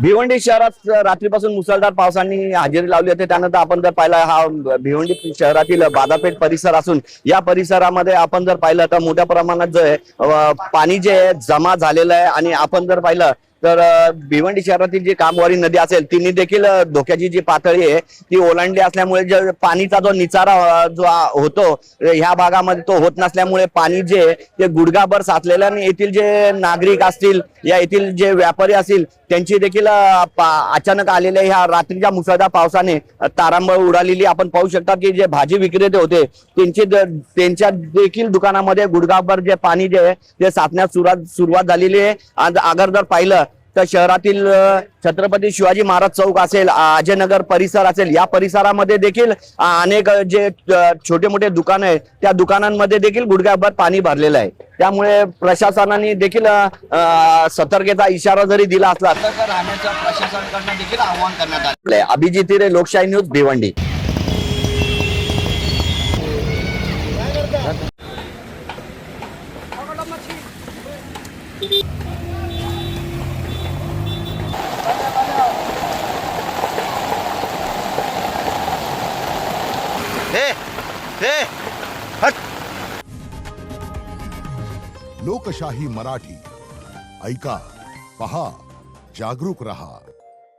भिवंडी शहरात रात्रीपासून मुसळधार पावसाने हजेरी लावली होती। त्यानंतर आपण जर पाहिलं हा भिवंडी शहरातील बाजारपेठ परिसर असून या परिसरामध्ये आपण जर पाहिलं तर मोठ्या प्रमाणात जे पाणी जे जमा झालेलं आहे आणि आपण जर पाहिलं तर भिवंडी शहरातील जी कामवारी नदी असेल तिने देखील धोक्याची जी पातळी आहे ती ओलांडली असल्यामुळे जे पाणीचा जो निचारा जो होतो ह्या भागामध्ये तो होत नसल्यामुळे पाणी जे ते गुडघाभर साचलेलं आणि येथील जे नागरिक असतील या येथील जे व्यापारी असतील त्यांची देखील अचानक आलेल्या ह्या रात्रीच्या मुसळधार पावसाने तारांबळ उडालेली आपण पाहू शकता की जे भाजी विक्रेते होते त्यांच्या देखील दुकानामध्ये गुडघाभर जे पाणी जे ते साचण्यास सुरुवात झालेली आहे। अगर जर पाहिलं तर शहरातील छत्रपती शिवाजी महाराज चौक असेल, अजयनगर परिसर असेल, या परिसरामध्ये देखील अनेक जे छोटे मोठे दुकान आहेत त्या दुकानांमध्ये देखील गुडघ्याभर पाणी भरलेलं आहे। त्यामुळे प्रशासनाने देखील सतर्कतेचा इशारा जरी दिला असला तर राहण्याचं प्रशासनाकडून देखील आवाहन करण्यात आलं आहे। अभिजित हिरे, लोकशाही न्यूज, भिवंडी। लोकशाही मराठी ऐका, पहा, जागरूक रहा।